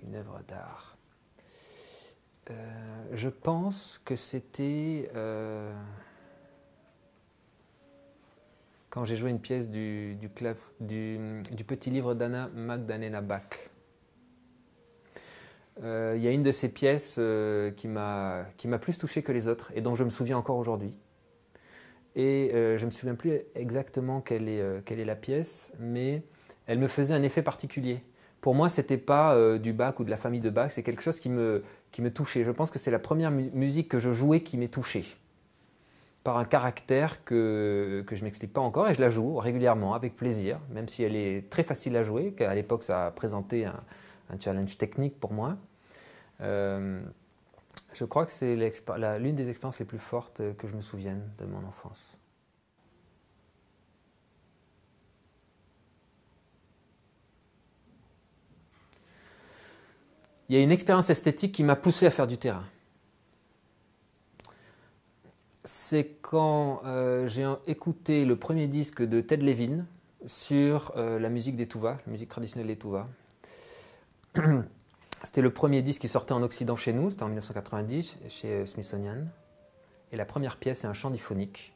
Une œuvre d'art. Je pense que c'était quand j'ai joué une pièce du petit livre d'Anna Magdalena Bach. Il y a une de ces pièces qui m'a plus touché que les autres et dont je me souviens encore aujourd'hui. Et je ne me souviens plus exactement quelle est la pièce, mais elle me faisait un effet particulier. Pour moi, ce n'était pas du Bach ou de la famille de Bach, c'est quelque chose qui me touchait. Je pense que c'est la première musique que je jouais qui m'est touchée, par un caractère que je ne m'explique pas encore, et je la joue régulièrement, avec plaisir, même si elle est très facile à jouer, qu'à l'époque ça a présenté un challenge technique pour moi. Je crois que c'est l'une des expériences les plus fortes que je me souvienne de mon enfance. Il y a une expérience esthétique qui m'a poussé à faire du terrain. C'est quand j'ai écouté le premier disque de Ted Levin sur la musique des Tuvas, la musique traditionnelle des Tuvas. C'était le premier disque qui sortait en Occident chez nous, c'était en 1990 chez Smithsonian. Et la première pièce, c'est un chant diphonique,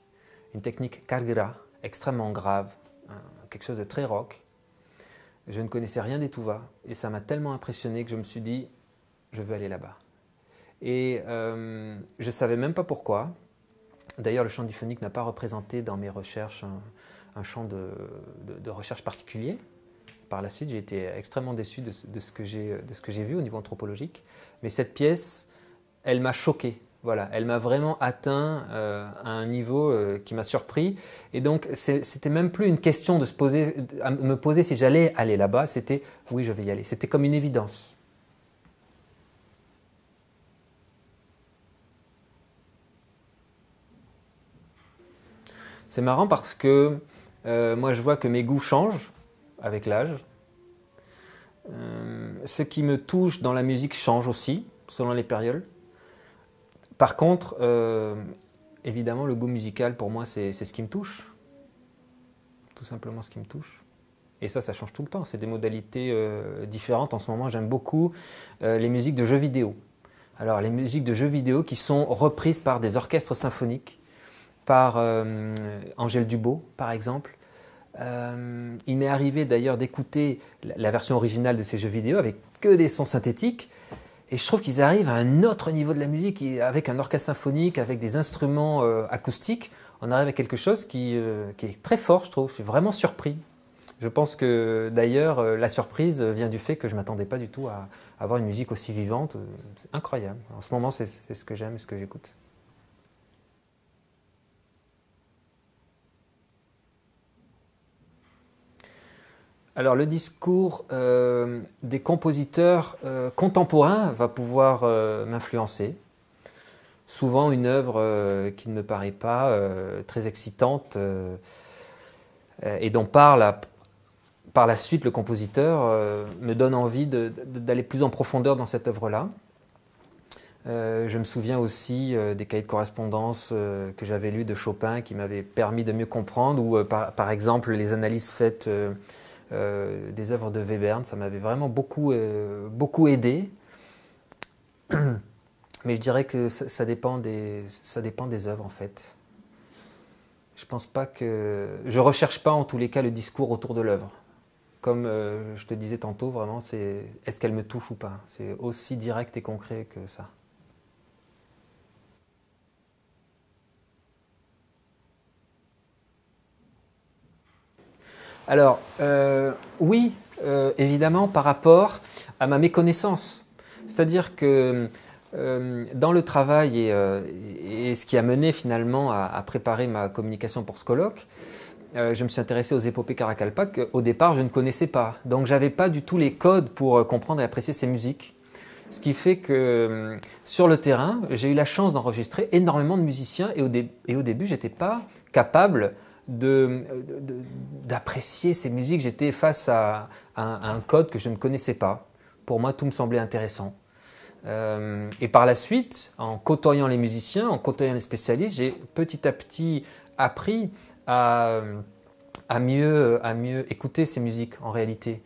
une technique kargra, extrêmement grave, quelque chose de très rock. Je ne connaissais rien des Tuvas et ça m'a tellement impressionné que je me suis dit, je veux aller là-bas. Et je ne savais même pas pourquoi. D'ailleurs, le chant diphonique n'a pas représenté dans mes recherches un champ de recherche particulier. Par la suite, j'ai été extrêmement déçu de ce que j'ai vu au niveau anthropologique. Mais cette pièce, elle m'a choqué. Voilà, elle m'a vraiment atteint à un niveau qui m'a surpris. Et donc, c'était même plus une question de me poser si j'allais aller là-bas. C'était, oui, je vais y aller. C'était comme une évidence. C'est marrant parce que moi, je vois que mes goûts changent avec l'âge. Ce qui me touche dans la musique change aussi, selon les périodes. Par contre, évidemment, le goût musical, pour moi, c'est ce qui me touche. Tout simplement ce qui me touche. Et ça change tout le temps. C'est des modalités différentes. En ce moment, j'aime beaucoup les musiques de jeux vidéo. Alors, les musiques de jeux vidéo qui sont reprises par des orchestres symphoniques, par Angèle Dubos, par exemple. Il m'est arrivé d'ailleurs d'écouter la version originale de ces jeux vidéo avec que des sons synthétiques. Et je trouve qu'ils arrivent à un autre niveau de la musique, avec un orchestre symphonique, avec des instruments acoustiques. On arrive à quelque chose qui est très fort, je trouve. Je suis vraiment surpris. Je pense que d'ailleurs, la surprise vient du fait que je ne m'attendais pas du tout à avoir une musique aussi vivante. C'est incroyable. En ce moment, c'est ce que j'aime et ce que j'écoute. Alors le discours des compositeurs contemporains va pouvoir m'influencer. Souvent une œuvre qui ne me paraît pas très excitante et dont parle par la suite le compositeur me donne envie d'aller plus en profondeur dans cette œuvre-là. Je me souviens aussi des cahiers de correspondance que j'avais lus de Chopin qui m'avaient permis de mieux comprendre, ou par exemple les analyses faites des œuvres de Webern, ça m'avait vraiment beaucoup aidé. Mais je dirais que ça dépend des œuvres en fait. Je pense pas que... Je recherche pas en tous les cas le discours autour de l'œuvre. Comme je te disais tantôt, vraiment, c'est est-ce qu'elle me touche ou pas? C'est aussi direct et concret que ça. Alors, oui, évidemment, par rapport à ma méconnaissance. C'est-à-dire que dans le travail et ce qui a mené finalement à préparer ma communication pour ce colloque, je me suis intéressé aux épopées Karakalpak qu'au départ je ne connaissais pas. Donc je n'avais pas du tout les codes pour comprendre et apprécier ces musiques. Ce qui fait que sur le terrain, j'ai eu la chance d'enregistrer énormément de musiciens et au début, je n'étais pas capable d'apprécier ces musiques. J'étais face à un code que je ne connaissais pas. pour moi, tout me semblait intéressant. Et par la suite, en côtoyant les musiciens, en côtoyant les spécialistes, j'ai petit à petit appris à mieux écouter ces musiques en réalité.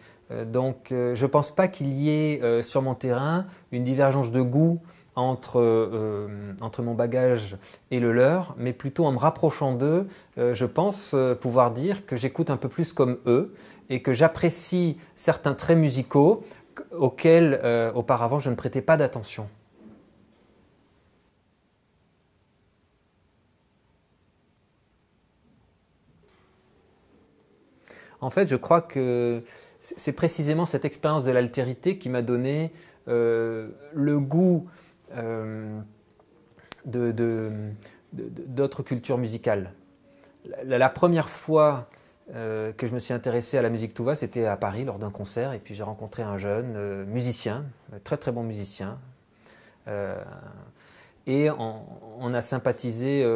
Donc je ne pense pas qu'il y ait sur mon terrain une divergence de goût entre mon bagage et le leur, mais plutôt en me rapprochant d'eux, je pense pouvoir dire que j'écoute un peu plus comme eux et que j'apprécie certains traits musicaux auxquels auparavant je ne prêtais pas d'attention. En fait, je crois que c'est précisément cette expérience de l'altérité qui m'a donné le goût d'autres cultures musicales. La première fois que je me suis intéressé à la musique Touva, c'était à Paris lors d'un concert, et puis j'ai rencontré un jeune musicien, très très bon musicien, et on a sympathisé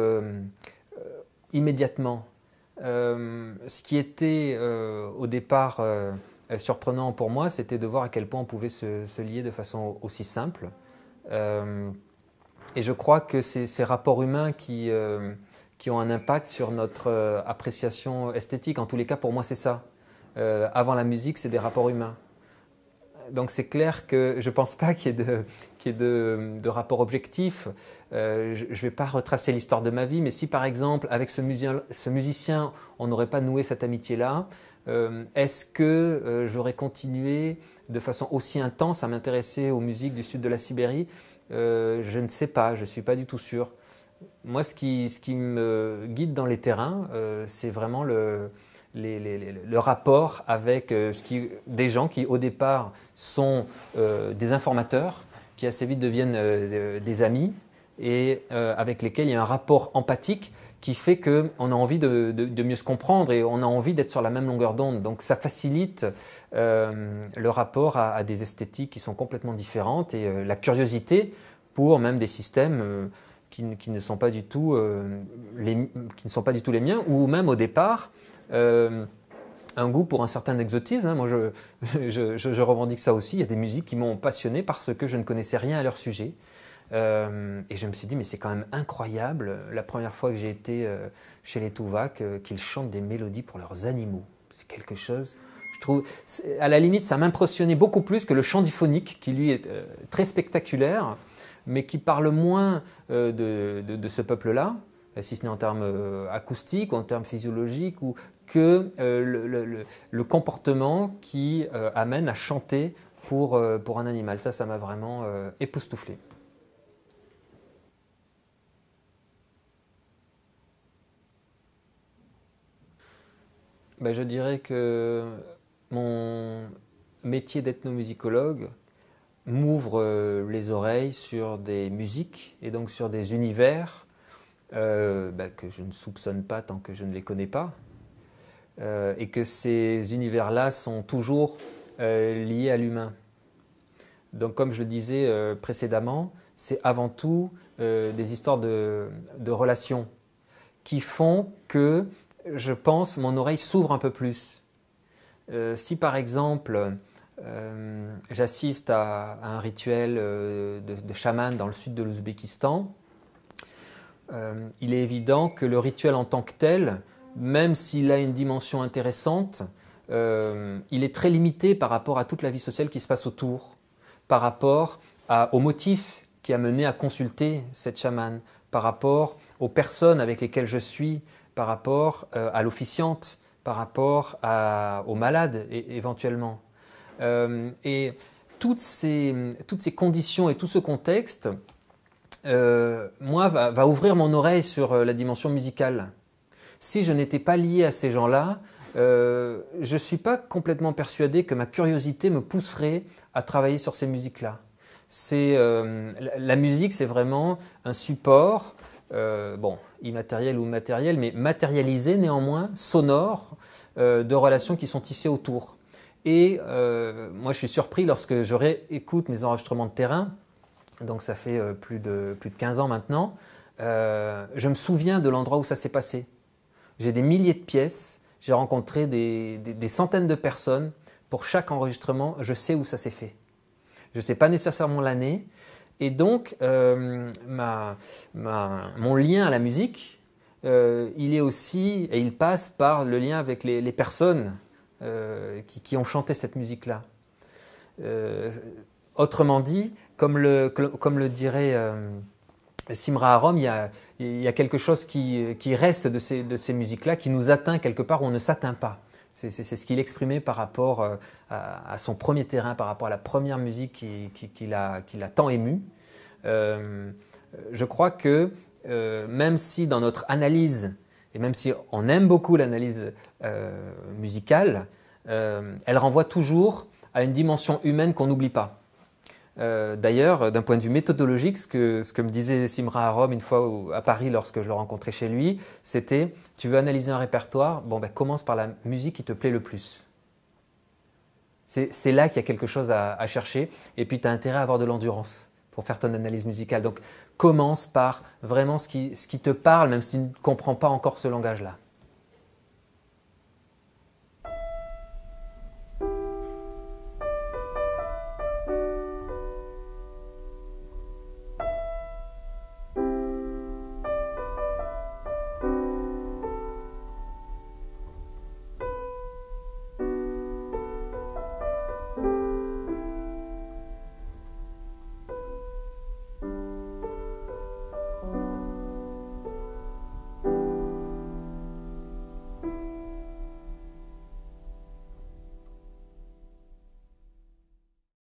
immédiatement. Ce qui était au départ surprenant pour moi, c'était de voir à quel point on pouvait se lier de façon aussi simple. Et je crois que c'est ces rapports humains qui ont un impact sur notre appréciation esthétique. En tous les cas, pour moi, c'est ça. Avant la musique, c'est des rapports humains. Donc c'est clair que je ne pense pas qu'il y ait de rapport objectif. Je ne vais pas retracer l'histoire de ma vie, mais si par exemple, avec ce musicien, on n'aurait pas noué cette amitié-là, est-ce que j'aurais continué de façon aussi intense à m'intéresser aux musiques du sud de la Sibérie? Je ne sais pas, je ne suis pas du tout sûr. Moi, ce qui me guide dans les terrains, c'est vraiment le rapport avec des gens qui, au départ, sont des informateurs, qui assez vite deviennent des amis, et avec lesquels il y a un rapport empathique qui fait qu'on a envie de mieux se comprendre et on a envie d'être sur la même longueur d'onde. Donc ça facilite le rapport à des esthétiques qui sont complètement différentes et la curiosité pour même des systèmes qui ne sont pas du tout les miens, ou même au départ un goût pour un certain exotisme. Moi, je revendique ça aussi. Il y a des musiques qui m'ont passionné parce que je ne connaissais rien à leur sujet. Et je me suis dit, mais c'est quand même incroyable, la première fois que j'ai été chez les Touvaks, qu'ils chantent des mélodies pour leurs animaux. C'est quelque chose, je trouve, à la limite, ça m'impressionnait beaucoup plus que le chant diphonique, qui lui est très spectaculaire, mais qui parle moins de ce peuple-là, si ce n'est en termes acoustiques ou en termes physiologiques, ou que le comportement qui amène à chanter pour un animal. Ça m'a vraiment époustouflé. Ben, je dirais que mon métier d'ethnomusicologue m'ouvre les oreilles sur des musiques et donc sur des univers que je ne soupçonne pas tant que je ne les connais pas, et que ces univers-là sont toujours liés à l'humain. Donc comme je le disais précédemment, c'est avant tout des histoires de relations qui font que, je pense, mon oreille s'ouvre un peu plus. Si par exemple j'assiste à un rituel de chaman dans le sud de l'Ouzbékistan, il est évident que le rituel en tant que tel, même s'il a une dimension intéressante, il est très limité par rapport à toute la vie sociale qui se passe autour, par rapport au motif qui a mené à consulter cette chamane, par rapport aux personnes avec lesquelles je suis, par rapport à l'officiante, par rapport aux malades éventuellement. Et toutes ces conditions et tout ce contexte, moi, va ouvrir mon oreille sur la dimension musicale. Si je n'étais pas lié à ces gens-là, je ne suis pas complètement persuadé que ma curiosité me pousserait à travailler sur ces musiques-là. La musique, c'est vraiment un support, immatériel ou matériel, mais matérialisé néanmoins, sonore, de relations qui sont tissées autour. Et moi, je suis surpris lorsque je réécoute mes enregistrements de terrain, donc ça fait plus de 15 ans maintenant, je me souviens de l'endroit où ça s'est passé. J'ai des milliers de pièces, j'ai rencontré des centaines de personnes. Pour chaque enregistrement, je sais où ça s'est fait. je ne sais pas nécessairement l'année. Et donc, mon lien à la musique, il est aussi, et il passe par le lien avec les personnes qui ont chanté cette musique-là. Autrement dit, comme le dirait Simra Arom, il y a quelque chose qui reste de ces musiques-là, qui nous atteint quelque part où on ne s'atteint pas. C'est ce qu'il exprimait par rapport à son premier terrain, par rapport à la première musique qui l'a tant ému. Je crois que même si dans notre analyse, et même si on aime beaucoup l'analyse musicale, elle renvoie toujours à une dimension humaine qu'on n'oublie pas. D'ailleurs, d'un point de vue méthodologique, ce que me disait Simra Arom une fois à Paris lorsque je le rencontrais chez lui, c'était « Tu veux analyser un répertoire? Bon, ben, commence par la musique qui te plaît le plus. » C'est là qu'il y a quelque chose à chercher, et puis tu as intérêt à avoir de l'endurance pour faire ton analyse musicale. Donc, commence par vraiment ce qui te parle, même si tu ne comprends pas encore ce langage-là.